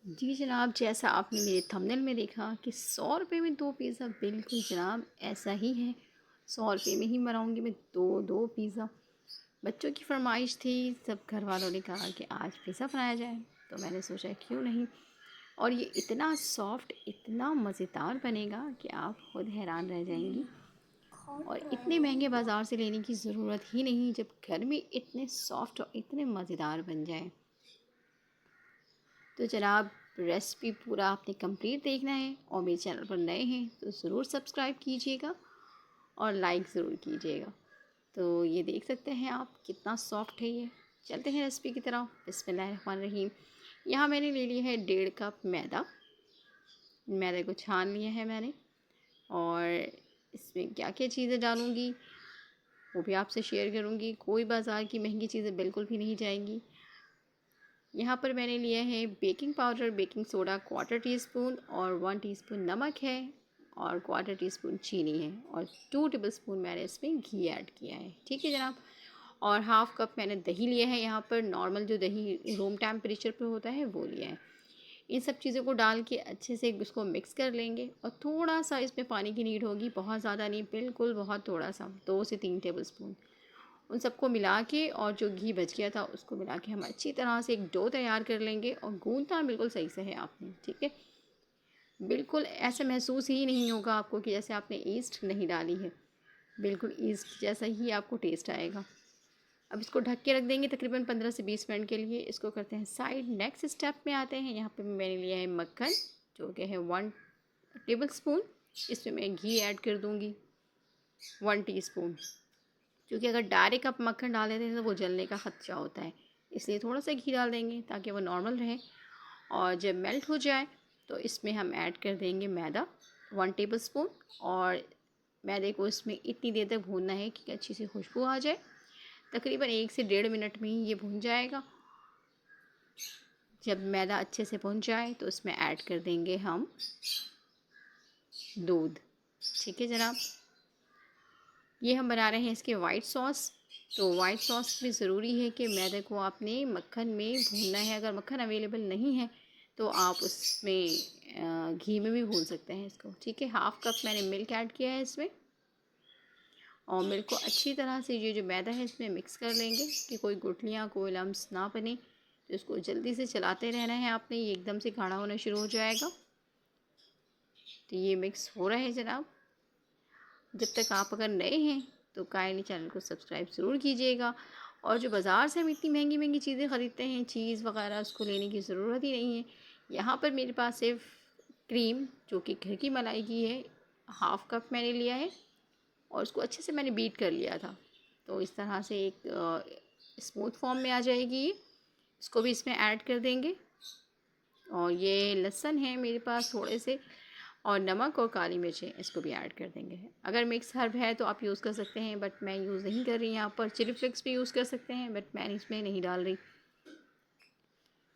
जी जनाब, जैसा आपने मेरे थंबनेल में देखा कि 100 रुपये में 2 पिज़्ज़ा, बिल्कुल जनाब ऐसा ही है। 100 रुपये में ही बनाऊंगी मैं दो दो पिज़्ज़ा। बच्चों की फरमाइश थी, सब घर वालों ने कहा कि आज पिज़्ज़ा बनाया जाए, तो मैंने सोचा क्यों नहीं। और ये इतना सॉफ्ट, इतना मज़ेदार बनेगा कि आप खुद हैरान रह जाएंगी। और इतने महंगे बाज़ार से लेने की ज़रूरत ही नहीं जब घर में इतने सॉफ्ट और इतने मज़ेदार बन जाए। तो जनाब, रेसिपी पूरा आपने कंप्लीट देखना है और मेरे चैनल पर नए हैं तो ज़रूर सब्सक्राइब कीजिएगा और लाइक ज़रूर कीजिएगा। तो ये देख सकते हैं आप कितना सॉफ्ट है ये। चलते हैं रेसिपी की तरफ। बिस्मिल्लाहिर्रहमानिर्रहीम। यहाँ मैंने ले लिया है 1.5 कप मैदा। मैदे को छान लिया है मैंने। और इसमें क्या क्या चीज़ें डालूँगी वो भी आपसे शेयर करूँगी। कोई बाज़ार की महंगी चीज़ें बिल्कुल भी नहीं जाएंगी। यहाँ पर मैंने लिया है baking powder, baking soda 1/4 teaspoon और 1 टीस्पून नमक है और 1/4 टीस्पून चीनी है और 2 टेबलस्पून मैंने इसमें घी ऐड किया है। ठीक है जनाब। और हाफ़ कप मैंने दही लिया है। यहाँ पर नॉर्मल जो दही रूम टेम्परेचर पे होता है वो लिया है। इन सब चीज़ों को डाल के अच्छे से उसको मिक्स कर लेंगे और थोड़ा सा इसमें पानी की नीड होगी, बहुत ज़्यादा नहीं, बिल्कुल बहुत थोड़ा सा, 2 से 3 टेबलस्पून। उन सबको मिला के और जो घी बच गया था उसको मिला के हम अच्छी तरह से एक डो तैयार कर लेंगे। और गूंथना बिल्कुल सही से है आपने, ठीक है। बिल्कुल ऐसे महसूस ही नहीं होगा आपको कि जैसे आपने ईस्ट नहीं डाली है। बिल्कुल ईस्ट जैसा ही आपको टेस्ट आएगा। अब इसको ढक के रख देंगे तकरीबन 15 से 20 मिनट के लिए। इसको करते हैं साइड। नेक्स्ट स्टेप में आते हैं। यहाँ पे मैंने लिया है मक्खन, जो कि है 1 टेबलस्पून। इसमें मैं घी ऐड कर दूँगी 1 टीस्पून, क्योंकि अगर डायरेक्ट आप मक्खन डाल देते हैं तो वो जलने का ख़दशा होता है। इसलिए थोड़ा सा घी डाल देंगे ताकि वो नॉर्मल रहे। और जब मेल्ट हो जाए तो इसमें हम ऐड कर देंगे मैदा 1 टेबलस्पून। और मैदे को इसमें इतनी देर तक भूनना है कि अच्छी सी खुशबू आ जाए। तकरीबन 1 से 1.5 मिनट में ही ये भून जाएगा। जब मैदा अच्छे से भुन जाए तो इसमें ऐड कर देंगे हम दूध। ठीक है जनाब। ये हम बना रहे हैं इसके वाइट सॉस। तो वाइट सॉस में ज़रूरी है कि मैदे को आपने मक्खन में भूनना है। अगर मक्खन अवेलेबल नहीं है तो आप उसमें घी में भी भून सकते हैं इसको। ठीक है। हाफ़ कप मैंने मिल्क ऐड किया है इसमें। और मिल्क को अच्छी तरह से ये जो मैदा है इसमें मिक्स कर लेंगे कि कोई गुठलियाँ, कोई लम्स ना बने। तो इसको जल्दी से चलाते रहना है आपने, ये एकदम से गाढ़ा होना शुरू हो जाएगा। तो ये मिक्स हो रहा है जनाब। जब तक आप अगर नए हैं तो काइंडली चैनल को सब्सक्राइब ज़रूर कीजिएगा। और जो बाज़ार से हम इतनी महंगी महंगी चीज़ें ख़रीदते हैं, चीज़ वगैरह, उसको लेने की ज़रूरत ही नहीं है। यहाँ पर मेरे पास सिर्फ क्रीम, जो कि घर की मलाई की है, हाफ़ कप मैंने लिया है और उसको अच्छे से मैंने बीट कर लिया था। तो इस तरह से एक स्मूथ फॉर्म में आ जाएगी ये। इसको भी इसमें ऐड कर देंगे। और ये लहसुन है मेरे पास थोड़े से, और नमक और काली मिर्चें, इसको भी ऐड कर देंगे। अगर मिक्स हर्ब है तो आप यूज़ कर सकते हैं, बट मैं यूज़ नहीं कर रही। यहाँ पर चिली फ्लेक्स भी यूज़ कर सकते हैं, बट मैं इसमें नहीं डाल रही।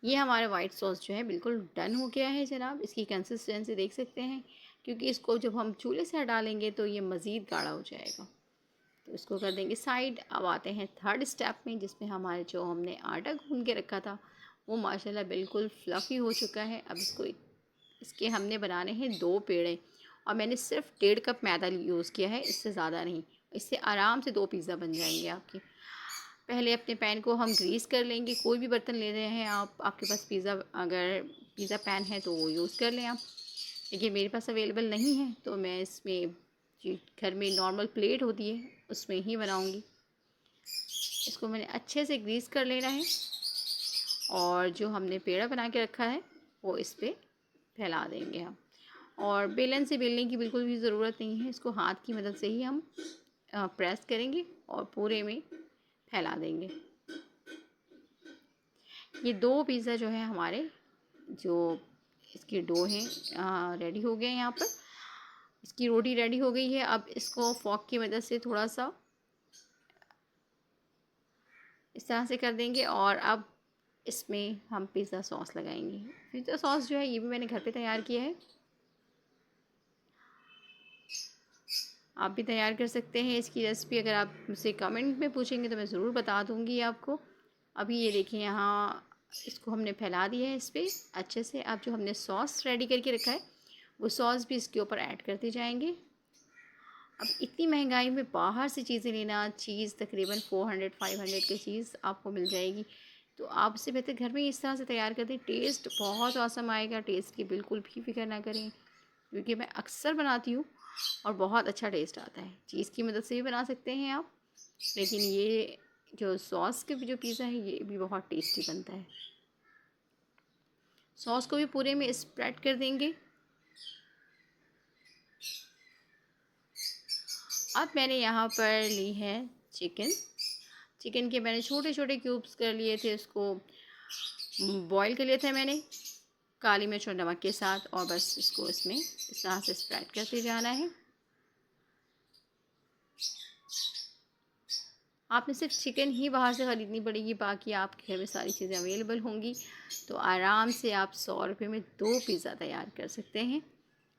ये हमारा वाइट सॉस जो है बिल्कुल डन हो गया है जनाब। इसकी कंसिस्टेंसी देख सकते हैं, क्योंकि इसको जब हम चूल्हे से डालेंगे तो ये मज़ीद गाढ़ा हो जाएगा। तो इसको कर देंगे साइड। अब आते हैं थर्ड स्टेप में, जिसमें हमारे जो हमने आटा गूंद के रखा था वो माशाल्लाह बिल्कुल फ्लफ़ी हो चुका है। अब इसके हमने बनाने हैं 2 पेड़े। और मैंने सिर्फ 1.5 कप मैदा यूज़ किया है, इससे ज़्यादा नहीं। इससे आराम से 2 पिज़्ज़ा बन जाएंगे आपके। पहले अपने पैन को हम ग्रीस कर लेंगे। कोई भी बर्तन ले रहे हैं आप, आपके पास अगर पिज़्ज़ा पैन है तो वो यूज़ कर लें आप। लेकिन मेरे पास अवेलेबल नहीं है तो मैं इसमें, जी घर में नॉर्मल प्लेट होती है उसमें ही बनाऊंगी। इसको मैंने अच्छे से ग्रीस कर लेना है और जो हमने पेड़ा बना के रखा है वो इस पर फैला देंगे हम। और बेलन से बेलने की बिल्कुल भी ज़रूरत नहीं है। इसको हाथ की मदद से ही हम प्रेस करेंगे और पूरे में फैला देंगे। ये 2 पिज़्ज़ा जो है हमारे, जो इसकी डो है, रेडी हो गए हैं। यहाँ पर इसकी रोटी रेडी हो गई है। अब इसको फॉक की मदद से थोड़ा सा इस तरह से कर देंगे और अब इसमें हम पिज़्ज़ा सॉस लगाएंगे। पिज़्ज़ा सॉस जो है ये भी मैंने घर पे तैयार किया है, आप भी तैयार कर सकते हैं। इसकी रेसिपी अगर आप मुझसे कमेंट में पूछेंगे तो मैं ज़रूर बता दूँगी आपको। अभी ये देखिए, यहाँ इसको हमने फैला दिया है इस पर अच्छे से। अब जो हमने सॉस रेडी करके रखा है वो सॉस भी इसके ऊपर ऐड करते जाएंगे। अब इतनी महंगाई में बाहर से चीज़ें लेना, चीज़ तकरीबन 400-500 की चीज़ आपको मिल जाएगी, तो आप उससे बेहतर घर में इस तरह से तैयार कर दें, टेस्ट बहुत औसम आएगा। टेस्ट की बिल्कुल भी फिक्र ना करें, क्योंकि मैं अक्सर बनाती हूँ और बहुत अच्छा टेस्ट आता है। चीज़ की मदद से भी बना सकते हैं आप, लेकिन ये जो सॉस के जो पिज़्ज़ा है ये भी बहुत टेस्टी बनता है। सॉस को भी पूरे में स्प्रेड कर देंगे। अब मैंने यहाँ पर ली है चिकन के मैंने छोटे छोटे क्यूब्स कर लिए थे, उसको बॉईल कर लिया था मैंने काली मिर्च और नमक के साथ, और बस इसको इसमें इस तरह से स्प्रेड करते जाना है। आपने सिर्फ चिकन ही बाहर से ख़रीदनी पड़ेगी, बाकी आपके घर में सारी चीज़ें अवेलेबल होंगी, तो आराम से आप 100 रुपये में 2 पिज़्ज़ा तैयार कर सकते हैं।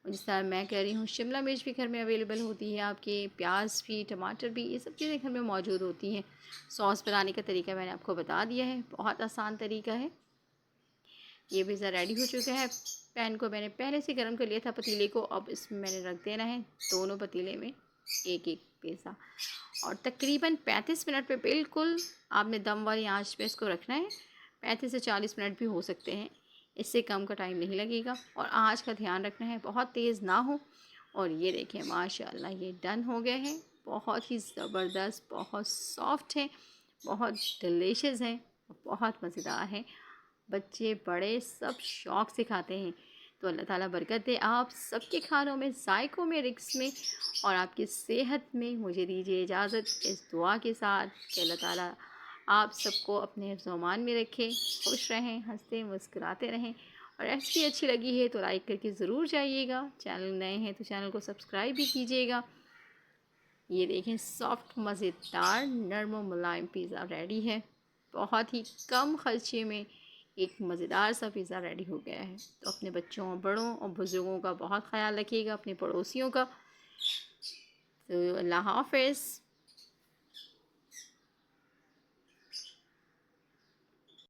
और जिस तरह मैं कह रही हूँ, शिमला मिर्च भी घर में अवेलेबल होती है आपके, प्याज भी, टमाटर भी, ये सब चीज़ें घर में मौजूद होती हैं। सॉस बनाने का तरीका मैंने आपको बता दिया है, बहुत आसान तरीका है। ये पिज़्ज़ा रेडी हो चुका है। पैन को मैंने पहले से गर्म कर लिया था पतीले को, अब इसमें मैंने रख देना है दोनों पतीले में एक एक पिज़्ज़ा, और तकरीबन 35 मिनट पे बिल्कुल आपने दम वाली आंच पे इसको रखना है। 35 से 40 मिनट भी हो सकते हैं, इससे कम का टाइम नहीं लगेगा। और आंच का ध्यान रखना है, बहुत तेज़ ना हो। और ये देखें माशाल्लाह ये डन हो गए हैं, बहुत ही ज़बरदस्त, बहुत सॉफ्ट है, बहुत डिलीशियस है, बहुत मज़ेदार है। बच्चे बड़े सब शौक़ से खाते हैं। तो अल्लाह ताला बरकत दे आप सबके खानों में, जायकों में, रिज़्क़ में और आपकी सेहत में। मुझे दीजिए इजाज़त इस दुआ के साथ कि अल्लाह ताला आप सबको अपने हिफ्ज़-ओ-अमान में रखें, खुश रहें, हंसते मुस्कुराते रहें। और रेसिपी अच्छी लगी है तो लाइक करके ज़रूर जाइएगा। चैनल नए हैं तो चैनल को सब्सक्राइब भी कीजिएगा। ये देखें सॉफ्ट, मज़ेदार, नरम और मुलायम पिज़्ज़ा रेडी है। बहुत ही कम खर्चे में एक मज़ेदार सा पिज़्ज़ा रेडी हो गया है। तो अपने बच्चों, बड़ों और बुज़ुर्गों का बहुत ख़याल रखिएगा, अपने पड़ोसियों का। तो अल्लाह हाफ़िज़।